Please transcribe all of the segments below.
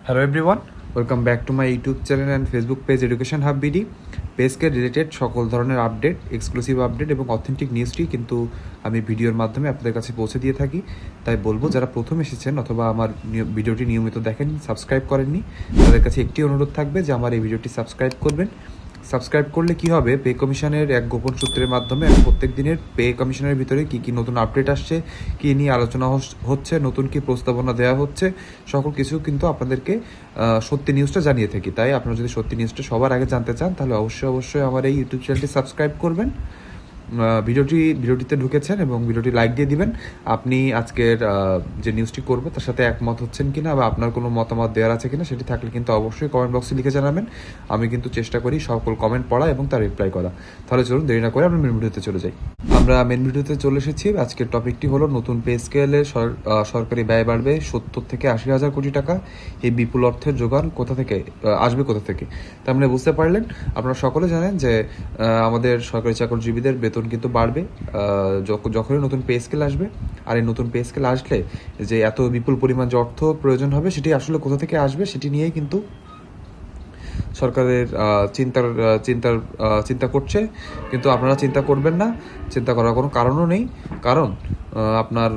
Hello everyone, welcome back to my YouTube channel and Facebook page education hub BD. পেজকে related সকল ধরনের update, exclusive update এবং authentic নিউজটি কিন্তু আমি ভিডিওর মাধ্যমে আপনাদের কাছে পৌঁছে দিয়ে থাকি। তাই বলবো, যারা প্রথম এসেছেন অথবা আমার ভিডিওটি নিয়মিত দেখেন, সাবস্ক্রাইব করেননি, তাদের কাছে একটি অনুরোধ থাকবে যে আমার এই ভিডিওটি সাবস্ক্রাইব করবেন। সাবস্ক্রাইব করলে কি হবে, পে কমিশনের এক গোপন সূত্রের মাধ্যমে প্রত্যেক দিনের পে কমিশনের ভিতরে কী কী নতুন আপডেট আসছে, কী নিয়ে আলোচনা হচ্ছে, নতুন কী প্রস্তাবনা দেওয়া হচ্ছে, সকল কিছু কিন্তু আপনাদেরকে সত্যি নিউজটা জানিয়ে থাকি। তাই আপনারা যদি সত্যি নিউজটা সবার আগে জানতে চান, তাহলে অবশ্যই আমার এই ইউটিউব চ্যানেলটি সাবস্ক্রাইব করবেন। ভিডিওটিতে ঢুকেছেন এবং ভিডিওটি লাইক দিয়ে দিবেন। আপনি আজকের যে নিউজটি করবো তার সাথে একমত হচ্ছেন কিনা বা আপনার কোনো মতামত দেওয়ার আছে কিনা, সেটি থাকলে কিন্তু অবশ্যই কমেন্ট বক্সে লিখে জানাবেন। আমি কিন্তু চেষ্টা করি সকল কমেন্ট পড়া এবং তার রিপ্লাই করা। তাহলে চলুন দেরি না করে আমরা মেন ভিডিওতে চলে যাই। আমরা মেন ভিডিওতে চলে এসেছি। আজকের টপিকটি হলো নতুন পে স্কেলে সরকারি ব্যয় বাড়বে 70 থেকে 80 হাজার কোটি টাকা। এই বিপুল অর্থের যোগান কোথা থেকে আসবে? তার মানে বুঝতে পারলেন, আপনারা সকলে জানেন যে আমাদের সরকারি চাকরিজীবীদের বেতন কিন্তু বাড়বে যখনই নতুন পে স্কেল আসবে। আর এই নতুন পে স্কেল আসলে যে এত বিপুল পরিমাণ যে অর্থ প্রয়োজন হবে, সেটি আসলে কোথা থেকে আসবে সেটি নিয়েই কিন্তু সরকারের চিন্তা করছে। কিন্তু আপনারা চিন্তা করবেন না, চিন্তা করার কোনো কারণও নেই। কারণ আপনার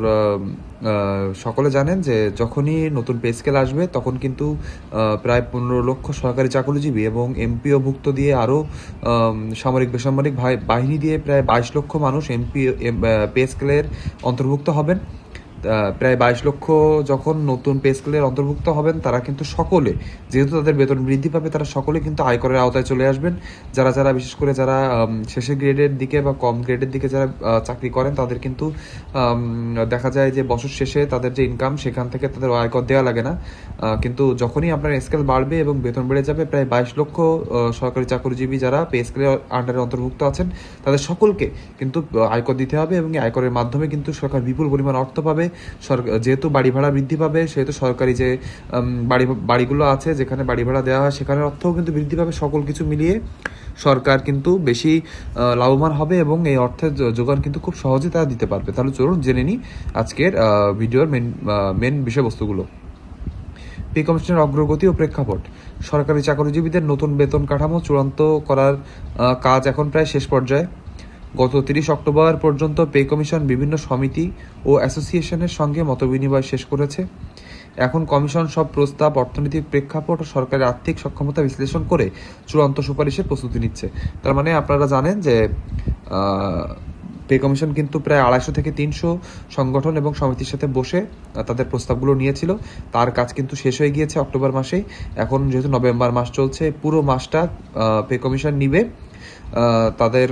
সকলে জানেন যে যখনই নতুন পে স্কেল আসবে তখন কিন্তু প্রায় 15 লক্ষ সরকারি চাকরিজীবী এবং এমপিওভুক্ত দিয়ে আরও সামরিক বেসামরিক বাহিনী দিয়ে প্রায় 22 লক্ষ মানুষ পে স্কেলের অন্তর্ভুক্ত হবেন। প্রায় 22 লক্ষ যখন নতুন পে স্কেলের অন্তর্ভুক্ত হবেন, তারা কিন্তু সকলে, যেহেতু তাদের বেতন বৃদ্ধি পাবে, তারা সকলে কিন্তু আয়করের আওতায় চলে আসবেন। যারা বিশেষ করে যারা শেষের গ্রেডের দিকে বা কম গ্রেডের দিকে যারা চাকরি করেন, তাদের কিন্তু দেখা যায় যে বছর শেষে তাদের যে ইনকাম, সেখান থেকে তাদের আয়কর দেওয়া লাগে না। কিন্তু যখনই আপনার স্কেল বাড়বে এবং বেতন বেড়ে যাবে, প্রায় 22 লক্ষ সরকারি চাকরিজীবী যারা পে স্কেলের আন্ডারে অন্তর্ভুক্ত আছেন, তাদের সকলকে কিন্তু আয়কর দিতে হবে এবং এই আয়করের মাধ্যমে কিন্তু সরকার বিপুল পরিমাণ অর্থ পাবে। যেহেতু বাড়ি ভাড়া বৃদ্ধি পাবে, সেহেতু সরকারি যে বাড়িগুলো আছে, যেখানে বাড়ি ভাড়া দেওয়া হয়, সেখানের অর্থও কিন্তু বৃদ্ধি পাবে। সকল কিছু মিলিয়ে সরকার কিন্তু বেশি লাভবান হবে এবং এই অর্থের যোগান কিন্তু খুব সহজে তারা দিতে পারবে। তাহলে চলুন জেনে নিই আজকের ভিডিওর মেন বিষয়বস্তুগুলো। পে কমিশনের অগ্রগতি ও প্রেক্ষাপট। সরকারি চাকরিজীবীদের নতুন বেতন কাঠামো চূড়ান্ত করার কাজ এখন প্রায় শেষ পর্যায়ে। গত 30 অক্টোবর পর্যন্ত পে কমিশন বিভিন্ন সমিতি ও অ্যাসোসিয়েশনের সঙ্গে মতবিনিময় শেষ করেছে। এখন কমিশন সব প্রস্তাব, অর্থনৈতিক প্রেক্ষাপট ও সরকারের আর্থিক সক্ষমতা বিশ্লেষণ করে চূড়ান্ত সুপারিশের প্রস্তুতি নিচ্ছে। তার মানে আপনারা জানেন যে পে কমিশন কিন্তু প্রায় 250 থেকে 300 সংগঠন এবং সমিতির সাথে বসে তাদের প্রস্তাবগুলো নিয়েছিল। তার কাজ কিন্তু শেষ হয়ে গিয়েছে অক্টোবর মাসেই। এখন যেহেতু নভেম্বর মাস চলছে, পুরো মাসটা পে কমিশন নিবে তাদের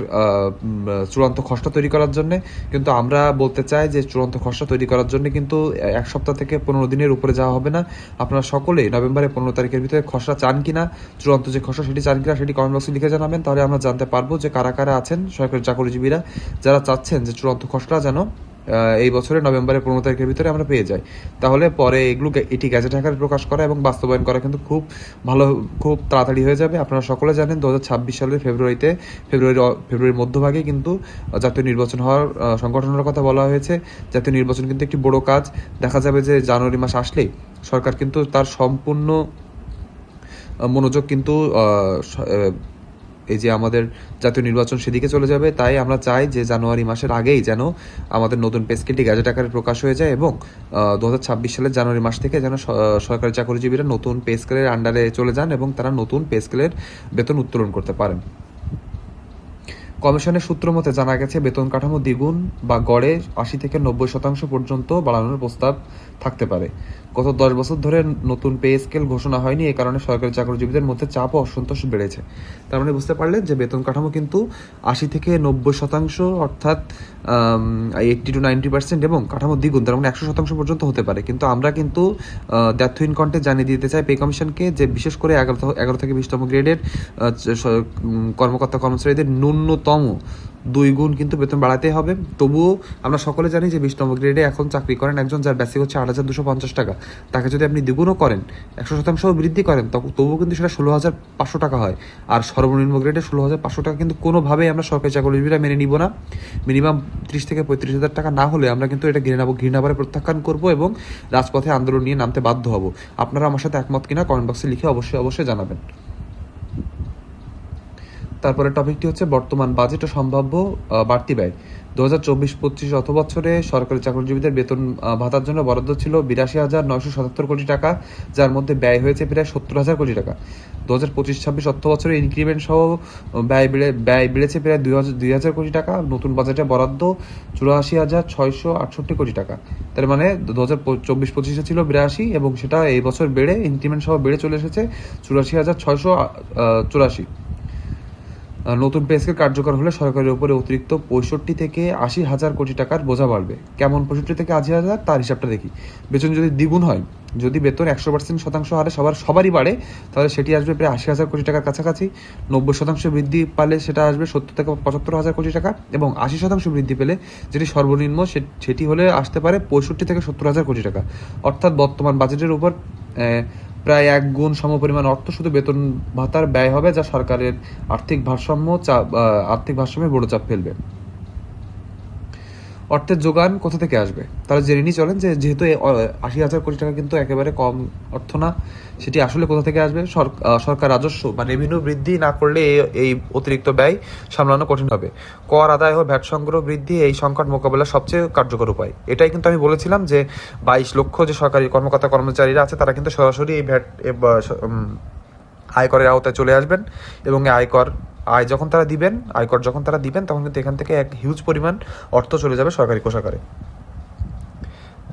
চূড়ান্ত খসড়া তৈরি করার জন্য। কিন্তু আমরা বলতে চাই যে চূড়ান্ত খসড়া তৈরি করার জন্য কিন্তু 1 সপ্তাহ থেকে 15 দিনের উপরে যাওয়া হবে না। আপনারা সকলেই নভেম্বরের 15 তারিখের ভিতরে খসড়া চান কিনা, চূড়ান্ত যে খসড়া সেটি চান কিনা, সেটি কমেন্ট বক্সে লিখে জানাবেন। তাহলে আমরা জানতে পারবো যে কারা কারা আছেন সরকারি চাকরিজীবীরা যারা চাচ্ছেন যে চূড়ান্ত খসড়া যেন এই বছরের নভেম্বরের 15 তারিখের ভিতরে আমরা পেয়ে যাই। তাহলে পরে এটি গ্যাজেট আকারে প্রকাশ করা এবং বাস্তবায়ন করা কিন্তু খুব তাড়াতাড়ি হয়ে যাবে। আপনারা সকলে জানেন 2026 সালের ফেব্রুয়ারির মধ্যভাগে কিন্তু জাতীয় নির্বাচন হওয়ার সংগঠনের কথা বলা হয়েছে। জাতীয় নির্বাচন কিন্তু একটি বড় কাজ। দেখা যাবে যে জানুয়ারি মাস আসলেই সরকার কিন্তু তার সম্পূর্ণ মনোযোগ কিন্তু এই যে আমাদের জাতীয় নির্বাচন সেদিকে চলে যাবে। তাই আমরা চাই যে জানুয়ারি মাসের আগেই যেন আমাদের নতুন পে স্কেলটি গ্যাজেট আকারে প্রকাশ হয়ে যায় এবং 2026 সালের জানুয়ারি মাস থেকে যেন সরকারি চাকরিজীবীরা নতুন পে স্কেলের আন্ডারে চলে যান এবং তারা নতুন পে স্কেলের বেতন উত্তোলন করতে পারেন। কমিশনের সূত্র মতে জানা গেছে, বেতন কাঠামো দ্বিগুণ বা গড়ে 80 থেকে 90% পর্যন্ত বাড়ানোর প্রস্তাব থাকতে পারে। গত 10 বছর ধরে নতুন পে স্কেল ঘোষণা হয়নি, এই কারণে সরকারি চাকরিজীবীদের মধ্যে চাপ ও অসন্তোষ বেড়েছে। তার মানে বুঝতে পারলেন যে বেতন কাঠামো কিন্তু 80 থেকে 90%, অর্থাৎ 80 to 90% এবং কাঠামো দ্বিগুণ, তার মানে 100% পর্যন্ত হতে পারে। কিন্তু আমরা কিন্তু দ্ব্যর্থহীন কণ্ঠে জানিয়ে দিতে চাই পে কমিশনকে যে বিশেষ করে 11 থেকে 20তম গ্রেডের কর্মকর্তা কর্মচারীদের ন্যূনতম 2 গুণ কিন্তু বেতন বাড়াতে হবে। তবুও আমরা সকলে জানি যে 20তম গ্রেডে এখন চাকরি করেন একজন যার বেসিক হচ্ছে 8,250 টাকা। তাকে যদি আপনি দ্বিগুণও করেন, 100% বৃদ্ধি করেন, তবুও কিন্তু সেটা 16,500 টাকা হয়। আর সর্বনিম্ন গ্রেডে 16,500 টাকা কিন্তু কোনোভাবেই আমরা সরকারি চাকরিজীবীরা মেনে নিব না। মিনিমাম 30 থেকে 35,000 টাকা না হলে আমরা কিন্তু এটা ঘৃণাভারে প্রত্যাখ্যান করব এবং রাজপথে আন্দোলন নিয়ে নামতে বাধ্য হব। আপনারা আমার সাথে একমত কিনা কমেন্ট বক্সে লিখে অবশ্যই জানাবেন। তারপরে টপিকটি হচ্ছে বর্তমান বাজেট ও সম্ভাব্য বাড়তি ব্যয়। 2024-25 অর্থবছরে সরকারি চাকরিজীবীদের বেতন ভাতার জন্য বরাদ্দ ছিল 82,977 কোটি টাকা, যার মধ্যে ব্যয় হয়েছে প্রায় 70,000 কোটি টাকা। 2025-26 অর্থবছরে ইনক্রিমেন্ট সহ ব্যয় বেড়েছে প্রায় 2,000 কোটি টাকা। নতুন বাজেটে বরাদ্দ 84,668 কোটি টাকা। তার মানে 2024-25 ছিল 82 এবং সেটা এই বছর বেড়ে ইনক্রিমেন্ট সহ বেড়ে চলে এসেছে 84,684। নতুন পে স্কেল কার্যকর হলে সরকারের উপরে অতিরিক্ত 65 থেকে 80,000 কোটি টাকার বোঝা বাড়বে। কেমন 65 থেকে 80,000, তার হিসাবটা দেখি। বেতন যদি দ্বিগুণ হয়, যদি বেতন 100% হারে সবারই বাড়ে, তাহলে সেটি আসবে প্রায় 80,000 কোটি টাকার কাছাকাছি। 90% বৃদ্ধি পালে সেটা আসবে 70 থেকে 75,000 কোটি টাকা, এবং 80% বৃদ্ধি পেলে যেটি সর্বনিম্ন সেটি হলে আসতে পারে 65 থেকে 70,000 কোটি টাকা। অর্থাৎ বর্তমান বাজেটের উপর প্রায় 1 গুণ সমপরিমাণ অর্থ শুধু বেতন ভাতার ব্যয় হবে, যা সরকারের আর্থিক ভারসাম্যে বড় চাপ ফেলবে। অর্থের যোগান কোথা থেকে আসবে তাহলে জেনে নিই চলেন। যেহেতু 80,000 কোটি টাকা কিন্তু একেবারে কম অর্থ না, সেটি আসলে কোথা থেকে আসবে? সরকার রাজস্ব বা রেভিনিউ বৃদ্ধি না করলে এই অতিরিক্ত ব্যয় সামলানো কঠিন হবে। কর আদায় ও ভ্যাট সংগ্রহ বৃদ্ধি এই সংকট মোকাবেলার সবচেয়ে কার্যকর উপায়। এটাই কিন্তু আমি বলেছিলাম যে 22 লক্ষ যে সরকারি কর্মচারীরা আছে তারা কিন্তু সরাসরি এই ভ্যাট আয়করের আওতায় চলে আসবেন, এবং আয়কর যখন তারা দিবেন তখন কিন্তু এখান থেকে এক হিউজ পরিমাণ অর্থ চলে যাবে সরকারি কোষাগারে।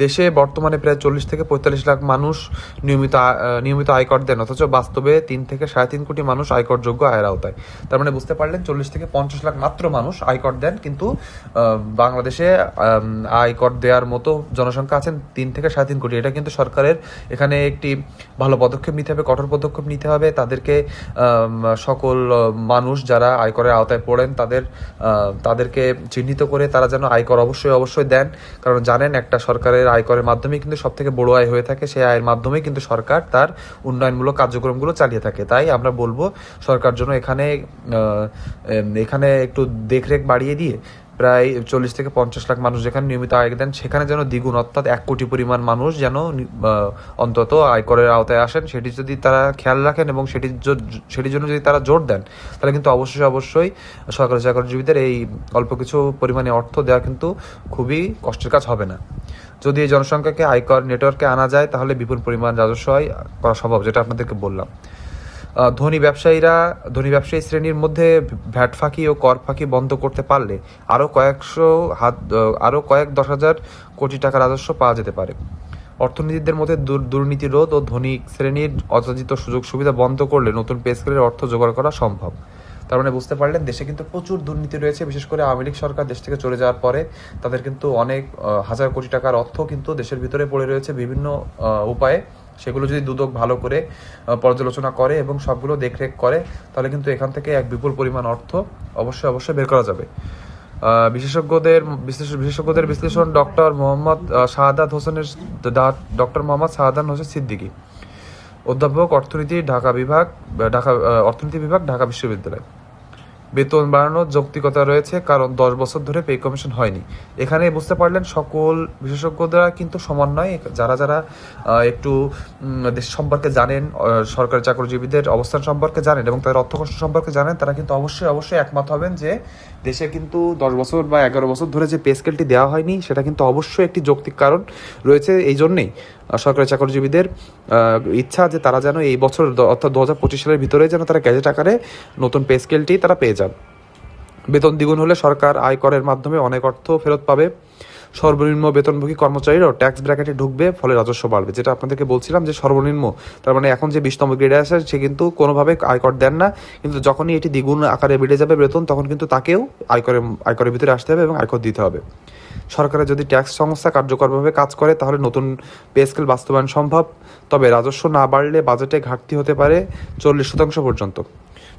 দেশে বর্তমানে প্রায় 40 থেকে 45 লাখ মানুষ নিয়মিত আয়কর দেন, অথচ বাস্তবে 3 থেকে 3.5 কোটি মানুষ আয়করযোগ্য আয়ের আওতায়। তার মানে বুঝতে পারলেন 40 থেকে 50 লাখ মাত্র মানুষ আয়কর দেন, কিন্তু বাংলাদেশে আয়কর দেওয়ার মতো জনসংখ্যা আছেন 3 থেকে 3.5 কোটি। এটা কিন্তু সরকারের এখানে একটি ভালো পদক্ষেপ নিতে হবে, কঠোর পদক্ষেপ নিতে হবে। তাদেরকে সকল মানুষ যারা আয়করের আওতায় পড়েন তাদেরকে চিহ্নিত করে তারা যেন আয়কর অবশ্যই দেন। কারণ জানেন, একটা সরকারের আয়করের মাধ্যমে কিন্তু সব থেকে বড় আয় হয়ে থাকে। সেই আয়ের মাধ্যমে কিন্তু সরকার তার উন্নয়নমূলক কার্যক্রমগুলো চালিয়ে থাকে। তাই আমরা বলবো সরকার জন্য এখানে একটু দেখরেখ বাড়িয়ে দিয়ে প্রায় 40 থেকে 50 লাখ মানুষ যেখানে নিয়মিত আয় দেন সেখানে যেন দ্বিগুণ, অর্থাৎ 1 কোটি পরিমাণ মানুষ যেন অন্তত আয়করের আওতায় আসেন, সেটি যদি তারা খেয়াল রাখেন এবং সেটির জন্য যদি তারা জোর দেন, তাহলে কিন্তু অবশ্যই সরকারি চাকরিজীবীদের এই অল্প কিছু পরিমাণে অর্থ দেওয়া কিন্তু খুবই কষ্টের কাজ হবে না। যদি এই জনসংখ্যাকে আয়কর নেটওয়ার্কে আনা যায়, তাহলে বিপুল পরিমাণ রাজস্ব আয় করা সম্ভব, যেটা আপনাদেরকে বললাম। ধনী ব্যবসায়ী শ্রেণীর মধ্যে ভ্যাট ফাঁকি ও কর ফাঁকি বন্ধ করতে পারলে আরও কয়েক 10,000 কোটি টাকা রাজস্ব পাওয়া যেতে পারে। অর্থনীতিদের মধ্যে দুর্নীতি রোধ ও ধনী শ্রেণীর অযাচিত সুযোগ সুবিধা বন্ধ করলে নতুন পে স্কেলের অর্থ জোগাড় করা সম্ভব। তার মানে বুঝতে পারলেন দেশে কিন্তু প্রচুর দুর্নীতি রয়েছে। বিশেষ করে আওয়ামী লীগ সরকার দেশ থেকে চলে যাওয়ার পরে তাদের কিন্তু অনেক হাজার কোটি টাকার অর্থ কিন্তু দেশের ভিতরে পড়ে রয়েছে বিভিন্ন উপায়ে। সেগুলো যদি দুদক ভালো করে পর্যালোচনা করে এবং সবগুলো দেখরেখ করে, তাহলে কিন্তু এখান থেকে এক বিপুল পরিমাণ অর্থ অবশ্যই বের করা যাবে। বিশেষজ্ঞদের বিশ্লেষণ ডক্টর মোহাম্মদ শাহাদাত হোসেন সিদ্দিকী, অধ্যাপক অর্থনীতি বিভাগ, ঢাকা বিশ্ববিদ্যালয়। বেতন বাড়ানোর যৌক্তিকতা রয়েছে, কারণ 10 বছর ধরে পে কমিশন হয়নি। এখানে বুঝতে পারলেন সকল বিশেষজ্ঞরা কিন্তু সমান নয়। যারা একটু দেশ সম্পর্কে জানেন, সরকারি চাকরিজীবীদের অবস্থান সম্পর্কে জানেন এবং তাদের অর্থকষ্ট সম্পর্কে জানেন, তারা কিন্তু অবশ্যই একমত হবেন যে দেশে কিন্তু 10 বছর বা 11 বছর ধরে যে পে স্কেলটি দেওয়া হয়নি, সেটা কিন্তু অবশ্যই একটি যৌক্তিক কারণ রয়েছে। এই জন্যেই সরকারি চাকরিজীবীদের ইচ্ছা যে তারা যেন এই বছর অর্থাৎ 2025 সালের ভিতরে যেন তারা গ্যাজেট আকারে নতুন পে স্কেলটি তারা পেয়ে যান। বেতন দ্বিগুণ হলে সরকার আয়করের মাধ্যমে অনেক অর্থ ফেরত পাবে। সর্বনিম্ন বেতনভোগী কর্মচারীরাও ট্যাক্স ব্র্যাকেটে ঢুকবে, ফলে রাজস্ব বাড়বে। যেটা আপনাদেরকে বলছিলাম যে সর্বনিম্ন, তার মানে এখন যে 20 নম্বর গ্রেডে আসে সে কিন্তু কোনোভাবে আয়কর দেন না, কিন্তু যখনই এটি দ্বিগুণ আকারে বেড়ে যাবে বেতন, তখন কিন্তু তাকেও আয়করের ভিতরে আসতে হবে এবং আয়কর দিতে হবে। সরকারের যদি ট্যাক্স সংস্থা কার্যকরভাবে কাজ করে, তাহলে নতুন পে স্কেল বাস্তবায়ন সম্ভব। তবে রাজস্ব না বাড়লে বাজেটে ঘাটতি হতে পারে 40% পর্যন্ত।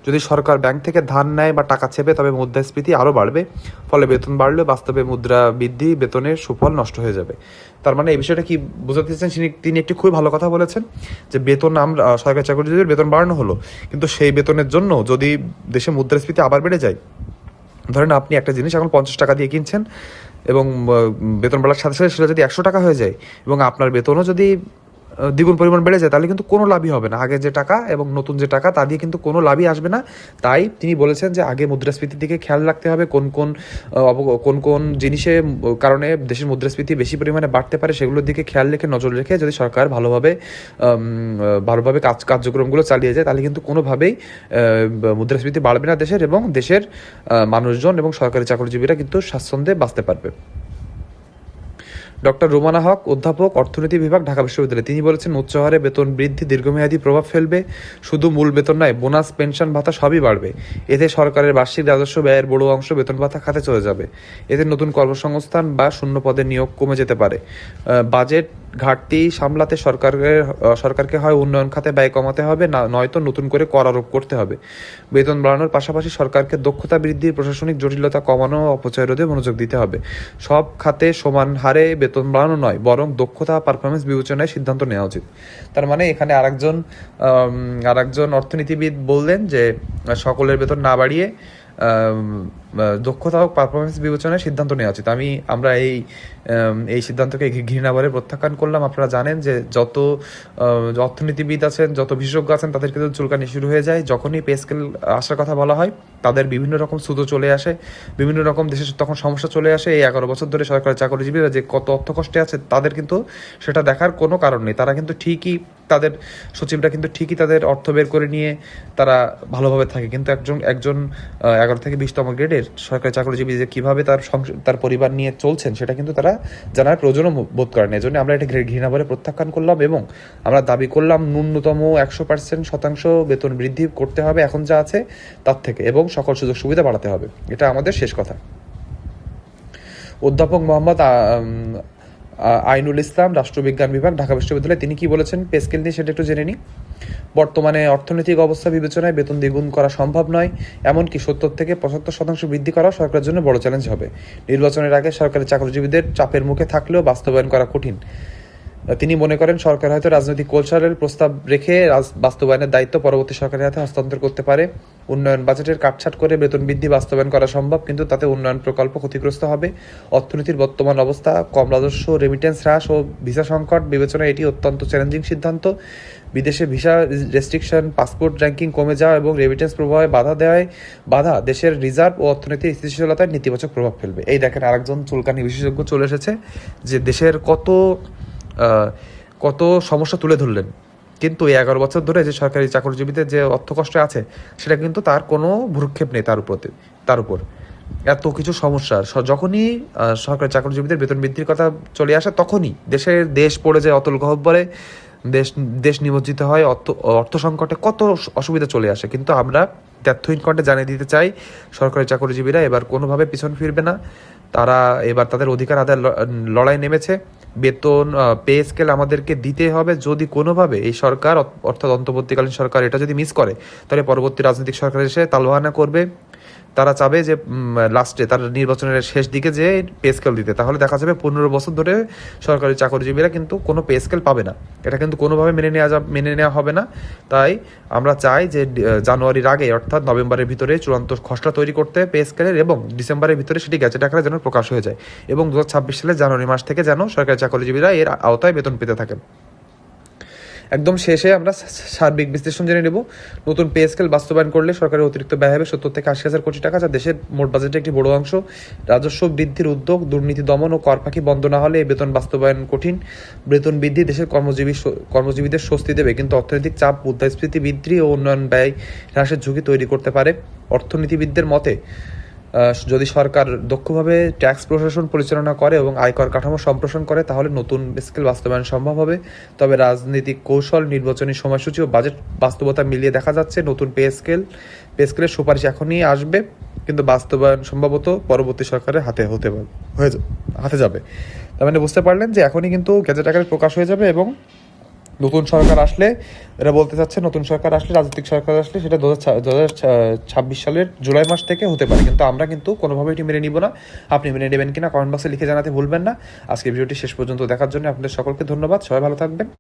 যদি সরকার ব্যাংক থেকে ধার নেয় বা টাকা ছেপে তবে মুদ্রাস্ফীতি আরও বাড়বে, ফলে বেতন বাড়লেও বাস্তবে মুদ্রা বৃদ্ধি বেতনের সুফল নষ্ট হয়ে যাবে। তার মানে এই বিষয়টা কি বোঝাতে চাচ্ছেন, তিনি একটি খুবই ভালো কথা বলেছেন যে বেতন আমরা সরকারি চাকরিজীবীদের বেতন বাড়ানো হলো, কিন্তু সেই বেতনের জন্য যদি দেশে মুদ্রাস্ফীতি আবার বেড়ে যায়, ধরেন আপনি একটা জিনিস এখন 50 টাকা দিয়ে কিনছেন এবং বেতন বাড়ার সাথে সাথে সেটা যদি 100 টাকা হয়ে যায় এবং আপনার বেতনও যদি দ্বিগুণ পরিমাণ বেড়ে যায়, তাহলে কিন্তু কোনো লাভই হবে না। আগে যে টাকা এবং নতুন যে টাকা তা দিয়ে কিন্তু কোনো লাভই আসবে না। তাই তিনি বলেছেন যে আগে মুদ্রাস্ফীতির দিকে খেয়াল রাখতে হবে, কোন কোন জিনিসে কারণে দেশের মুদ্রাস্ফীতি বেশি পরিমাণে বাড়তে পারে সেগুলোর দিকে খেয়াল রেখে নজর রেখে যদি সরকার ভালোভাবে কার্যক্রমগুলো চালিয়ে যায়, তাহলে কিন্তু কোনোভাবেই মুদ্রাস্ফীতি বাড়বে না দেশের, এবং দেশের মানুষজন এবং সরকারি চাকরিজীবীরা কিন্তু স্বাচ্ছন্দ্যে বাঁচতে পারবে। ডক্টর রোমানা হক, অধ্যাপক, অর্থনীতি বিভাগ, ঢাকা বিশ্ববিদ্যালয়, তিনি বলেছেন উচ্চ হারে বেতন বৃদ্ধি দীর্ঘমেয়াদী প্রভাব ফেলবে। শুধু মূল বেতন নয়, বোনাস, পেনশন ভাতা সবই বাড়বে। এতে সরকারের বার্ষিক রাজস্ব ব্যয়ের বড় অংশ বেতন ভাতা খাতে চলে যাবে। এতে নতুন কর্মসংস্থান বা শূন্য পদে নিয়োগ কমে যেতে পারে। বাজেট ঘাটতি সামলাতে সরকারকে হয় উন্নয়ন খাতে ব্যয় কমাতে হবে, নয়তো নতুন করে কর আরোপ করতে হবে। বেতন বাড়ানোর পাশাপাশি সরকারকে দক্ষতা বৃদ্ধি, প্রশাসনিক জটিলতা কমানো, অপচয় রোধে মনোযোগ দিতে হবে। সব খাতে সমান হারে বেতন বাড়ানো নয়, বরং দক্ষতা, পারফরমেন্স বিবেচনায় সিদ্ধান্ত নেওয়া উচিত। তার মানে এখানে আরেকজন অর্থনীতিবিদ বললেন যে সকলের বেতন না বাড়িয়ে দক্ষতা ও পারফরমেন্স বিবেচনায় সিদ্ধান্ত নেওয়া উচিত। আমরা এই সিদ্ধান্তকে ঘৃণাভরে প্রত্যাখ্যান করলাম। আপনারা জানেন যে যত অর্থনীতিবিদ আছেন, যত বিশেষজ্ঞ আছেন, তাদের কিন্তু চুলকানি শুরু হয়ে যায় যখনই পে স্কেল আসার কথা বলা হয়। তাদের বিভিন্ন রকম সুতো চলে আসে, বিভিন্ন রকম দেশের তখন সমস্যা চলে আসে। এই 11 বছর ধরে সরকারি চাকরিজীবীরা যে কত অর্থ কষ্টে আছে, তাদের কিন্তু সেটা দেখার কোনো কারণ নেই। তারা কিন্তু ঠিকই, তাদের সচিবরা কিন্তু ঠিকই তাদের অর্থ বের করে নিয়ে তারা ভালোভাবে থাকে, কিন্তু একজন 11 থেকে 20তম গ্রেডের সরকারি চাকরিজীবী যে কীভাবে তার পরিবার নিয়ে চলছেন, সেটা কিন্তু তারা জানার প্রয়োজনও বোধ করেন। এই জন্য আমরা এটা ঘৃণাভরে প্রত্যাখ্যান করলাম এবং আমরা দাবি করলাম ন্যূনতম 100% বেতন বৃদ্ধি করতে হবে এখন যা আছে তার থেকে, এবং সকল সুযোগ সুবিধা বাড়াতে হবে। এটা আমাদের শেষ কথা। অধ্যাপক মোহাম্মদ আইনুল ইসলাম, রাষ্ট্রবিজ্ঞান বিভাগ, ঢাকা বিশ্ববিদ্যালয়, তিনি কি বলেছেন পে স্কেল নিয়ে সেটা একটু জেনে নিই। বর্তমানে অর্থনৈতিক অবস্থা বিবেচনায় বেতন দ্বিগুণ করা সম্ভব নয়, এমনকি 70 থেকে 75% বৃদ্ধি করা সরকারের জন্য বড় চ্যালেঞ্জ হবে। নির্বাচনের আগে সরকারি চাকরিজীবীদের চাপের মুখে থাকলেও বাস্তবায়ন করা কঠিন। তিনি মনে করেন সরকার হয়তো রাজনৈতিক কৌশলের প্রস্তাব রেখে বাস্তবায়নের দায়িত্ব পরবর্তী সরকারের হাতে হস্তান্তর করতে পারে। উন্নয়ন বাজেটের কাটছাট করে বেতন বৃদ্ধি বাস্তবায়ন করা সম্ভব, কিন্তু তাতে উন্নয়ন প্রকল্প ক্ষতিগ্রস্ত হবে। অর্থনীতির বর্তমান অবস্থা, কম রাজস্ব, রেমিটেন্স হ্রাস ও ভিসা সংকট বিবেচনায় এটি অত্যন্ত চ্যালেঞ্জিং সিদ্ধান্ত। বিদেশে ভিসা রেস্ট্রিকশন, পাসপোর্ট র্যাঙ্কিং কমে যাওয়া এবং রেমিটেন্স প্রবাহে বাধা দেশের রিজার্ভ ও অর্থনীতির স্থিতিশীলতায় নেতিবাচক প্রভাব ফেলবে। এই দেখেন আরেকজন চুলকানি বিশেষজ্ঞ চলে এসেছে যে দেশের কত সমস্যা তুলে ধরলেন, কিন্তু এই 11 বছর ধরে যে সরকারি চাকরিজীবীদের যে অর্থ কষ্ট আছে সেটা কিন্তু তার কোনো ভ্রুক্ষেপ নেই তার উপর এত কিছু সমস্যার। যখনই সরকারি চাকরিজীবীদের বেতন বৃদ্ধির কথা চলে আসে, তখনই দেশ পড়ে যায় অতল গহ্বরে, দেশ নিমজ্জিত হয় অর্থ সংকটে, কত অসুবিধা চলে আসে। কিন্তু আমরা তথ্যহীন কণ্ঠে জানিয়ে দিতে চাই, সরকারি চাকরিজীবীরা এবার কোনোভাবে পিছন ফিরবে না। তারা এবার তাদের অধিকার আদায় লড়াই নেমেছে। বেতন, পে স্কেল আমাদেরকে দিতে হবে। যদি কোনোভাবে এই সরকার, অর্থাৎ অন্তর্বর্তীকালীন সরকার, এটা যদি মিস করে, তাহলে পরবর্তী রাজনৈতিক সরকার এসে তালবাহানা করবে। তারা চাবে যে লাস্টে তার নির্বাচনের শেষ দিকে যে পে স্কেল দিতে, তাহলে দেখা যাবে 15 বছর ধরে সরকারি চাকরিজীবীরা কিন্তু কোনো পে স্কেল পাবে না। এটা কিন্তু কোনোভাবে মেনে নেওয়া হবে না। তাই আমরা চাই যে জানুয়ারির আগে, অর্থাৎ নভেম্বরের ভিতরে চূড়ান্ত খসড়া তৈরি করতে পে স্কেলের, এবং ডিসেম্বরের ভিতরে সেটি গ্যাজেট আকারে যেন প্রকাশ হয়ে যায়, এবং 2026 সালের জানুয়ারি মাস থেকে যেন সরকারি চাকরিজীবীরা এর আওতায় বেতন পেতে থাকেন। একদম শেষে আমরা সার্বিক বিশ্লেষণ জেনে নেব। নতুন পে স্কেল বাস্তবায়ন করলে সরকারের অতিরিক্ত ব্যয় হবে 70 থেকে 80,000 কোটি টাকা, যা দেশের মোট বাজেটের একটি বড় অংশ। রাজস্ব বৃদ্ধির উদ্যোগ, দুর্নীতি দমন ও কর ফাঁকি বন্ধ না হলে এই বেতন বাস্তবায়ন কঠিন। বেতন বৃদ্ধি দেশের কর্মজীবীদের স্বস্তি দেবে, কিন্তু অর্থনৈতিক চাপ, মুদ্রাস্ফীতি বৃদ্ধি ও উন্নয়ন ব্যয় হ্রাসের ঝুঁকি তৈরি করতে পারে। অর্থনীতিবিদদের মতে যদি সরকার দক্ষভাবে ট্যাক্স প্রশাসন পরিচালনা করে এবং আয়কর কাঠামো সম্প্রসারণ করে, তাহলে নতুন স্কেল বাস্তবায়ন সম্ভব হবে। তবে রাজনৈতিক কৌশল, নির্বাচনী সময়সূচি ও বাজেট বাস্তবতা মিলিয়ে দেখা যাচ্ছে নতুন পে স্কেলের সুপারিশ এখনই আসবে, কিন্তু বাস্তবায়ন সম্ভবত পরবর্তী সরকারের হাতে যাবে। তার মানে বুঝতে পারলেন যে এখনই কিন্তু গ্যাজেট আকারে প্রকাশ হয়ে যাবে এবং নতুন সরকার আসলে, এরা বলতে চাচ্ছে নতুন সরকার আসলে, রাজনৈতিক সরকার আসলে সেটা 2026 সালের জুলাই মাস থেকে হতে পারে, কিন্তু আমরা কিন্তু কোনোভাবেই এটি মেনে নিব না। আপনি মেনে নেবেন কিনা কমেন্ট বক্সে লিখে জানাতে ভুলবেন না। আজকে ভিডিওটি শেষ পর্যন্ত দেখার জন্য আপনাদের সকলকে ধন্যবাদ। সবাই ভালো থাকবেন।